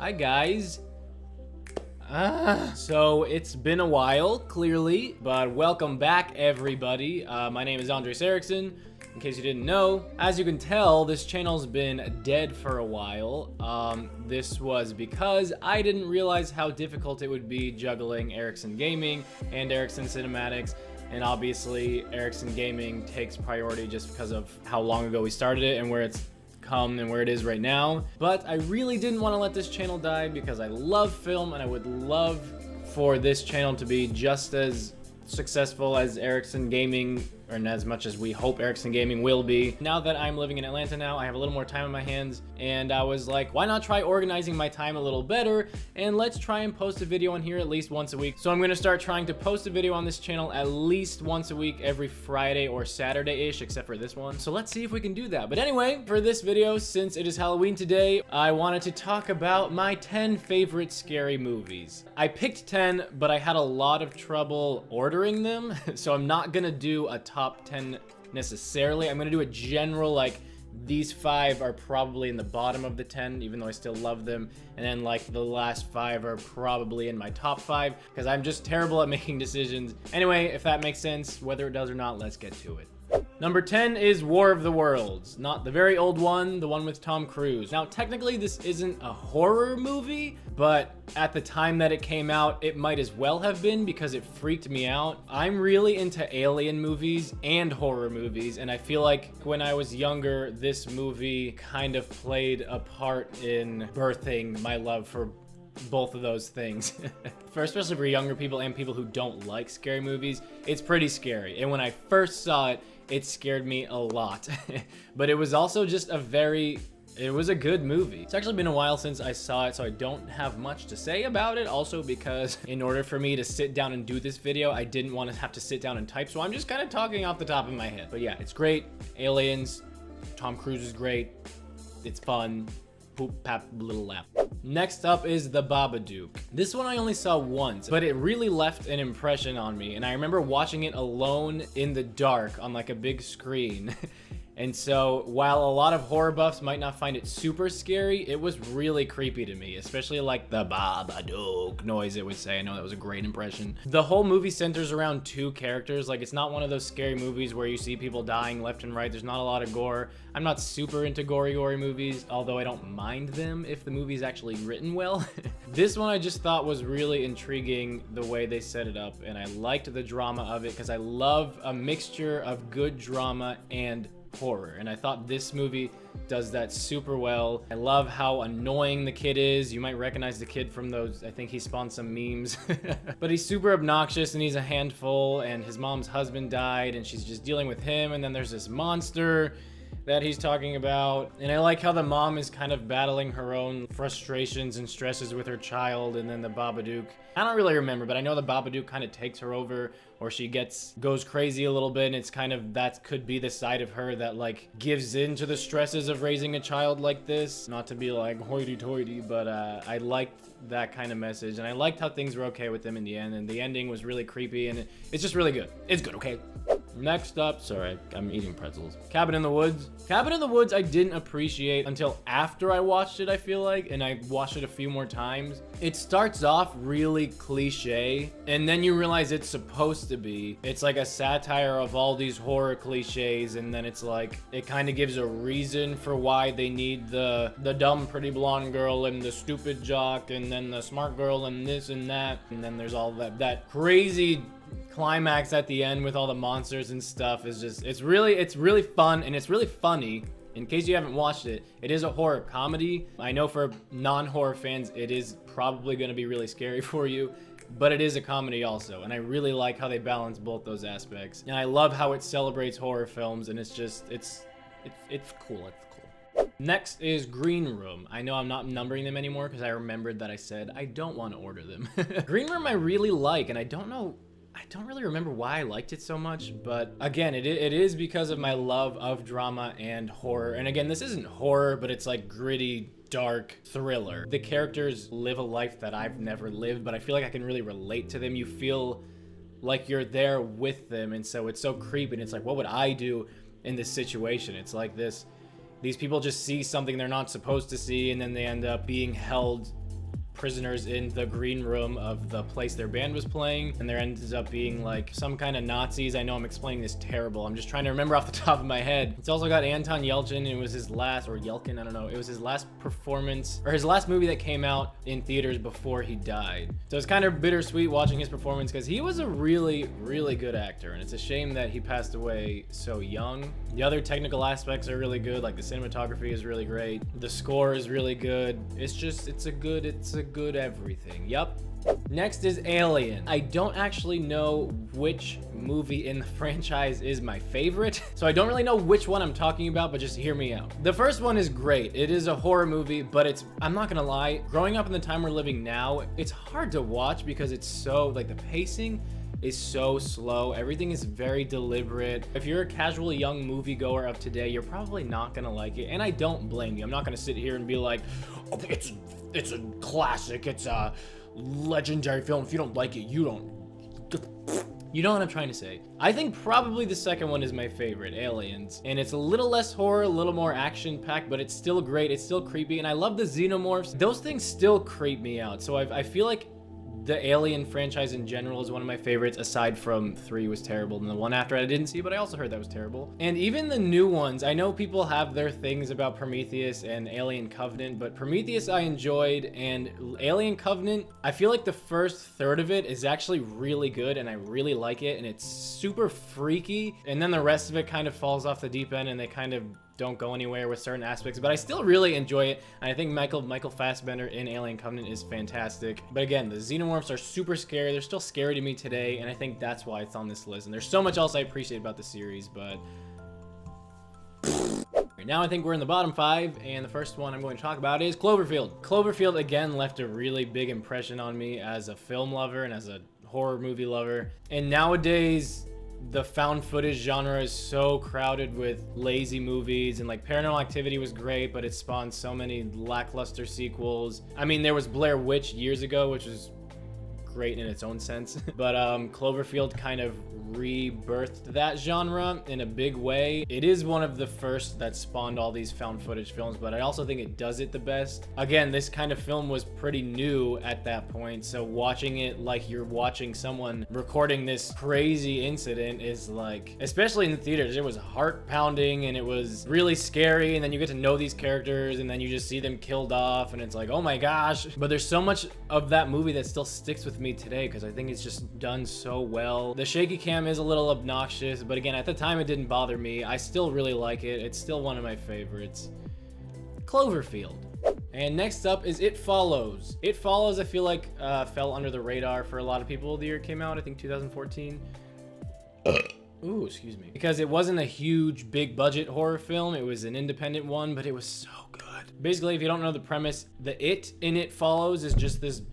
Hi guys. So it's been a while, clearly, but welcome back everybody. My name is Erickson, in case you didn't know. As you can tell, this channel's been dead for a while. This was because I didn't realize how difficult it would be juggling Erickson Gaming and Erickson Cinematics. And obviously, Erickson Gaming takes priority just because of how long ago we started it and where it's come and where it is right now. But I really didn't want to let this channel die because I love film and I would love for this channel to be just as successful as Erickson Gaming, and as much as we hope Erickson Gaming will be. Now that I'm living in Atlanta now, I have a little more time on my hands, and I was like, why not try organizing my time a little better, and let's try and post a video on here at least once a week. So I'm gonna start trying to post a video on this channel at least once a week, every Friday or Saturday-ish, except for this one. So let's see if we can do that. But anyway, for this video, since it is Halloween today, I wanted to talk about my 10 favorite scary movies. I picked 10, but I had a lot of trouble ordering them, so I'm not gonna do a top 10 necessarily. I'm gonna do a general, like, these 5 are probably in the bottom of the 10, even though I still love them, and then like the last 5 are probably in my top 5, because I'm just terrible at making decisions. Anyway, if that makes sense, whether it does or not, let's get to it. Number 10 is War of the Worlds. Not the very old one, the one with Tom Cruise. Now, technically, this isn't a horror movie, but at the time that it came out, it might as well have been because it freaked me out. I'm really into alien movies and horror movies, and I feel like when I was younger, this movie kind of played a part in birthing my love for both of those things. Especially for younger people and people who don't like scary movies, it's pretty scary. And when I first saw it, it scared me a lot. But it was also just it was a good movie. It's actually been a while since I saw it, so I don't have much to say about it. Also because in order for me to sit down and do this video, I didn't want to have to sit down and type, so I'm just kind of talking off the top of my head. But yeah, it's great. Aliens, Tom Cruise is great. It's fun. Poop, pap, little lap. Next up is the Babadook. This one I only saw once, but it really left an impression on me, and I remember watching it alone in the dark on like a big screen. And so while a lot of horror buffs might not find it super scary, it was really creepy to me, especially like the Babadook noise it would say. I know that was a great impression. The whole movie centers around 2 characters. Like, it's not one of those scary movies where you see people dying left and right. There's not a lot of gore. I'm not super into gory movies, although I don't mind them if the movie's actually written well. This one I just thought was really intriguing the way they set it up, and I liked the drama of it because I love a mixture of good drama and horror, and I thought this movie does that super well. I love how annoying the kid is. You might recognize the kid from those, I think he spawned some memes. But he's super obnoxious and he's a handful, and his mom's husband died and she's just dealing with him, and then there's this monster that he's talking about. And I like how the mom is kind of battling her own frustrations and stresses with her child, and then the Babadook, I don't really remember, but I know the Babadook kind of takes her over, or she goes crazy a little bit, and it's kind of, that could be the side of her that like gives in to the stresses of raising a child like this. Not to be like hoity-toity, but I liked that kind of message, and I liked how things were okay with them in the end, and the ending was really creepy, and it's just really good. It's good, okay? Next up, sorry, I'm eating pretzels. Cabin in the Woods. Cabin in the Woods I didn't appreciate until after I watched it, I feel like, and I watched it a few more times. It starts off really cliche, and then you realize it's supposed to be. It's like a satire of all these horror cliches, and then it's like, it kind of gives a reason for why they need the dumb pretty blonde girl and the stupid jock, and then the smart girl and this and that, and then there's all that crazy climax at the end with all the monsters and stuff. Is just, it's really fun, and it's really funny. In case you haven't watched it, it is a horror comedy. I know for non-horror fans, it is probably going to be really scary for you, but it is a comedy also, and I really like how they balance both those aspects. And I love how it celebrates horror films, and it's just, it's cool. Next is Green Room. I know I'm not numbering them anymore because I remembered that I said I don't want to order them. Green Room I really like, and I don't really remember why I liked it so much, but again, it is because of my love of drama and horror. And again, this isn't horror, but it's like gritty, dark thriller. The characters live a life that I've never lived, but I feel like I can really relate to them. You feel like you're there with them, and so it's so creepy, and it's like, what would I do in this situation? It's like these people just see something they're not supposed to see, and then they end up being held prisoners in the green room of the place their band was playing, and there ends up being like some kind of Nazis. I know I'm explaining this terrible. I'm just trying to remember off the top of my head. It's also got Anton Yelchin. It was his last, or Yelkin, I don't know. It was his last performance, or his last movie that came out in theaters before he died. So it's kind of bittersweet watching his performance because he was a really, really good actor, and it's a shame that he passed away so young. The other technical aspects are really good, like the cinematography is really great. The score is really good. It's a good everything. Yup. Next is Alien. I don't actually know which movie in the franchise is my favorite, so I don't really know which one I'm talking about, but just hear me out. The first one is great. It is a horror movie, but I'm not gonna lie, growing up in the time we're living now, it's hard to watch because it's so, like, the pacing is so slow. Everything is very deliberate. If you're a casual young moviegoer of today, you're probably not gonna like it, and I don't blame you. I'm not gonna sit here and be like, oh, it's a classic, it's a legendary film. If you don't like it, you know what I'm trying to say. I think probably the second one is my favorite, Aliens, and it's a little less horror, a little more action-packed, but it's still great. It's still creepy, and I love the xenomorphs. Those things still creep me out, so I feel like the Alien franchise in general is one of my favorites, aside from 3 was terrible, and the one after I didn't see, but I also heard that was terrible. And even the new ones, I know people have their things about Prometheus and Alien Covenant, but Prometheus I enjoyed, and Alien Covenant, I feel like the first third of it is actually really good, and I really like it, and it's super freaky, and then the rest of it kind of falls off the deep end, and they kind of don't go anywhere with certain aspects, but I still really enjoy it, and I think Michael Fassbender in Alien Covenant is fantastic. But again, the xenomorphs are super scary. They're still scary to me today, and I think that's why it's on this list. And there's so much else I appreciate about the series, but now I think we're in the bottom 5, and the first one I'm going to talk about is Cloverfield. Cloverfield, again, left a really big impression on me as a film lover and as a horror movie lover. And nowadays, the found footage genre is so crowded with lazy movies, and like Paranormal Activity was great, but it spawned so many lackluster sequels. I mean, there was Blair Witch years ago, which was great in its own sense, but Cloverfield kind of rebirthed that genre in a big way. It is one of the first that spawned all these found footage films, but I also think it does it the best. Again, this kind of film was pretty new at that point, so watching it like you're watching someone recording this crazy incident is like, especially in the theaters, it was heart pounding and it was really scary, and then you get to know these characters and then you just see them killed off and it's like, oh my gosh. But there's so much of that movie that still sticks with me today because I think it's just done so well. The shaky cam is a little obnoxious, but again, at the time it didn't bother me. I still really like it. It's still one of my favorites. Cloverfield. And next up is It Follows. It Follows, I feel like fell under the radar for a lot of people the year it came out. I think 2014. Ooh, excuse me. Because it wasn't a huge, big budget horror film. It was an independent one, but it was so good. Basically, if you don't know the premise, the It in It Follows is just this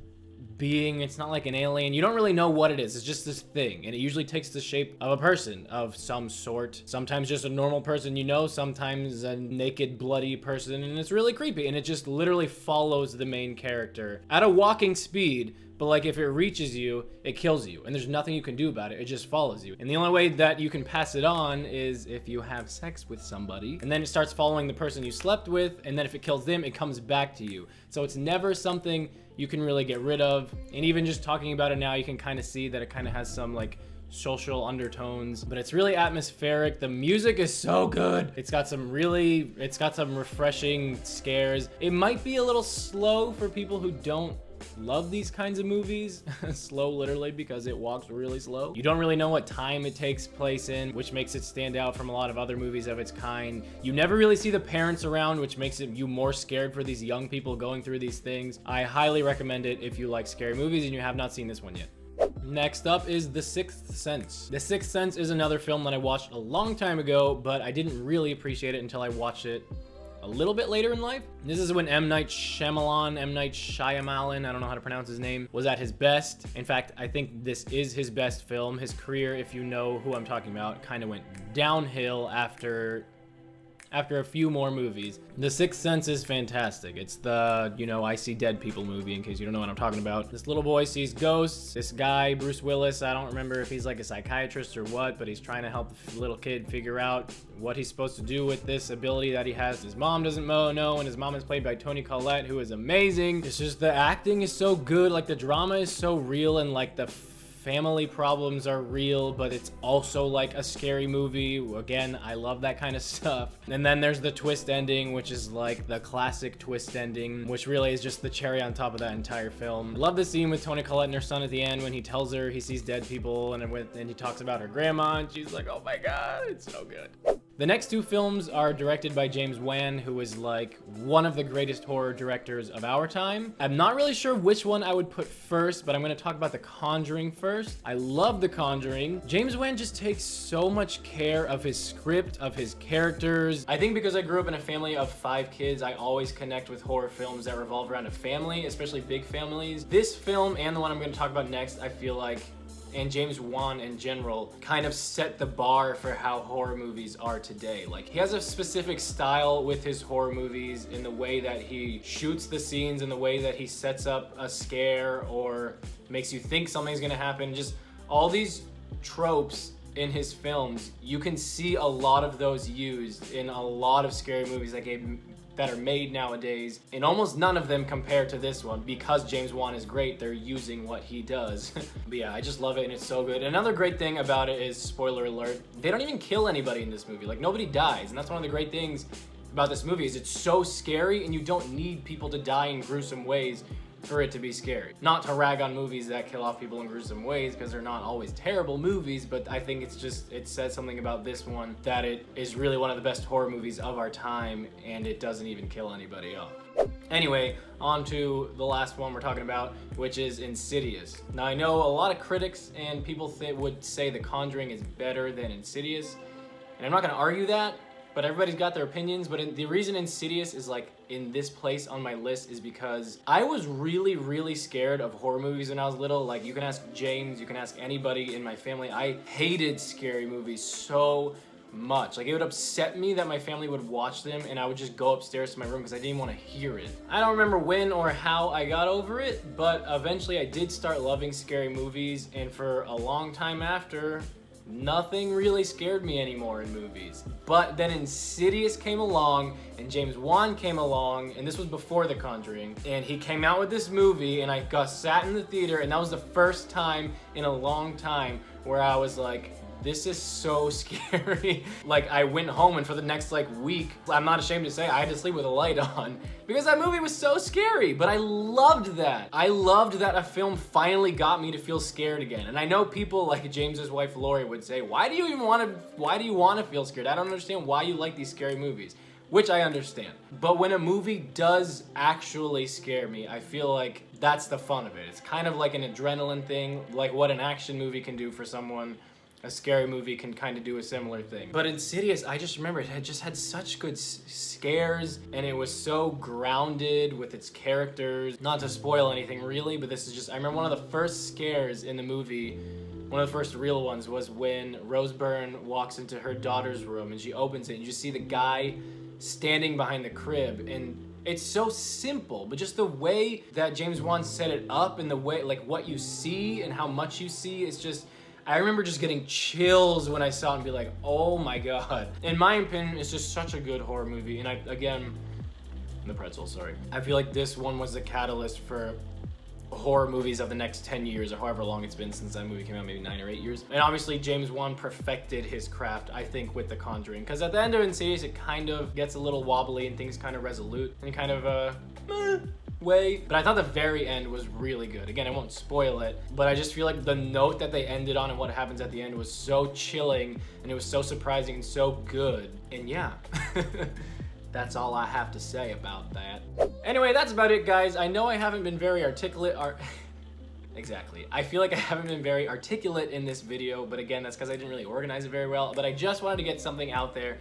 being. It's not like an alien. You don't really know what it is. It's just this thing, and it usually takes the shape of a person of some sort. Sometimes just a normal person, you know, sometimes a naked, bloody person, and it's really creepy, and it just literally follows the main character at a walking speed. But like, if it reaches you, it kills you, and there's nothing you can do about it. It just follows you. And the only way that you can pass it on is if you have sex with somebody, and then it starts following the person you slept with, and then if it kills them, it comes back to you. So it's never something you can really get rid of. And even just talking about it now, you can kind of see that it kind of has some like social undertones, but it's really atmospheric. The music is so good. It's got some refreshing scares. It might be a little slow for people who don't love these kinds of movies. Slow literally because it walks really slow. You don't really know what time it takes place in, which makes it stand out from a lot of other movies of its kind. You never really see the parents around, which makes you more scared for these young people going through these things. I highly recommend it if you like scary movies and you have not seen this one yet. Next up is The Sixth Sense. The Sixth Sense is another film that I watched a long time ago, but I didn't really appreciate it until I watched it a little bit later in life. This is when M. Night Shyamalan, I don't know how to pronounce his name, was at his best. In fact, I think this is his best film. His career, if you know who I'm talking about, kind of went downhill after after a few more movies. The Sixth Sense is fantastic. It's the, you know, I see dead people movie, in case you don't know what I'm talking about. This little boy sees ghosts. This guy, Bruce Willis, I don't remember if he's like a psychiatrist or what, but he's trying to help the little kid figure out what he's supposed to do with this ability that he has. His mom doesn't know, and his mom is played by Toni Collette, who is amazing. It's just the acting is so good, like the drama is so real, and like the family problems are real, but it's also like a scary movie. Again, I love that kind of stuff. And then there's the twist ending, which is like the classic twist ending, which really is just the cherry on top of that entire film. Love the scene with Toni Collette and her son at the end when he tells her he sees dead people, and he talks about her grandma, and she's like, oh my god, it's so good. The next two films are directed by James Wan, who is like one of the greatest horror directors of our time. I'm not really sure which one I would put first, but I'm going to talk about The Conjuring first. I love The Conjuring. James Wan just takes so much care of his script, of his characters. I think because I grew up in a family of 5 kids, I always connect with horror films that revolve around a family, especially big families. This film and the one I'm going to talk about next, I feel like, and James Wan in general, kind of set the bar for how horror movies are today. Like, he has a specific style with his horror movies in the way that he shoots the scenes, in the way that he sets up a scare or makes you think something's gonna happen. Just all these tropes in his films, you can see a lot of those used in a lot of scary movies that are made nowadays, and almost none of them compare to this one. Because James Wan is great, they're using what he does. But yeah, I just love it, and it's so good. Another great thing about it is, spoiler alert, they don't even kill anybody in this movie. Like, nobody dies, and that's one of the great things about this movie, is it's so scary, and you don't need people to die in gruesome ways for it to be scary. Not to rag on movies that kill off people in gruesome ways, because they're not always terrible movies, but I think it says something about this one, that it is really one of the best horror movies of our time, and it doesn't even kill anybody off. Anyway, on to the last one we're talking about, which is Insidious. Now, I know a lot of critics and people would say The Conjuring is better than Insidious, and I'm not gonna argue that, but everybody's got their opinions. But the reason Insidious is like in this place on my list is because I was really, really scared of horror movies when I was little. Like, you can ask James, you can ask anybody in my family. I hated scary movies so much. Like, it would upset me that my family would watch them, and I would just go upstairs to my room because I didn't want to hear it. I don't remember when or how I got over it, but eventually I did start loving scary movies, and for a long time after, nothing really scared me anymore in movies. But then Insidious came along, and James Wan came along, and this was before The Conjuring, and he came out with this movie, and I sat in the theater, and that was the first time in a long time where I was like, this is so scary. Like, I went home, and for the next like week, I'm not ashamed to say, I had to sleep with a light on because that movie was so scary. But I loved that. I loved that a film finally got me to feel scared again. And I know people like James's wife Lori would say, why do you want to feel scared? I don't understand why you like these scary movies. Which I understand. But when a movie does actually scare me, I feel like that's the fun of it. It's kind of like an adrenaline thing, like what an action movie can do for someone. A scary movie can kind of do a similar thing. But Insidious, I just remember it had such good scares, and it was so grounded with its characters. Not to spoil anything really, but this is just, I remember one of the first scares in the movie, one of the first real ones, was when Rose Byrne walks into her daughter's room and she opens it and you just see the guy standing behind the crib, and it's so simple, but just the way that James Wan set it up and the way, like, what you see and how much you see, it's just, I remember just getting chills when I saw it and be like, oh my god. In my opinion, it's just such a good horror movie. And again, the pretzel, sorry. I feel like this one was the catalyst for horror movies of the next 10 years or however long it's been since that movie came out, maybe 9 or 8 years. And obviously James Wan perfected his craft, I think, with The Conjuring. Because at the end of Insidious, it kind of gets a little wobbly and things kind of resolute and kind of way. But I thought the very end was really good. Again, I won't spoil it, but I just feel like the note that they ended on and what happens at the end was so chilling, and it was so surprising and so good. And yeah. That's all I have to say about that. Anyway, that's about it, guys. I know I haven't been very articulate. Exactly. I feel like I haven't been very articulate in this video, but again, that's because I didn't really organize it very well. But I just wanted to get something out there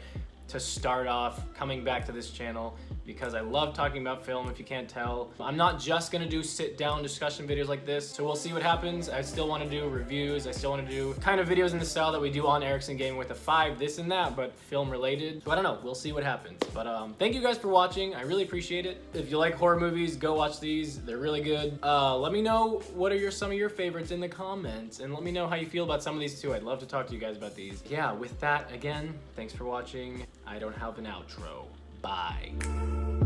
to start off coming back to this channel, because I love talking about film, if you can't tell. I'm not just gonna do sit-down discussion videos like this, so we'll see what happens. I still wanna do reviews, I still wanna do kind of videos in the style that we do on Erickson Gaming with a 5, this and that, but film related. So I don't know, we'll see what happens. But thank you guys for watching, I really appreciate it. If you like horror movies, go watch these, they're really good. Let me know what are some of your favorites in the comments, and let me know how you feel about some of these too. I'd love to talk to you guys about these. Yeah, with that, again, thanks for watching. I don't have an outro. Bye.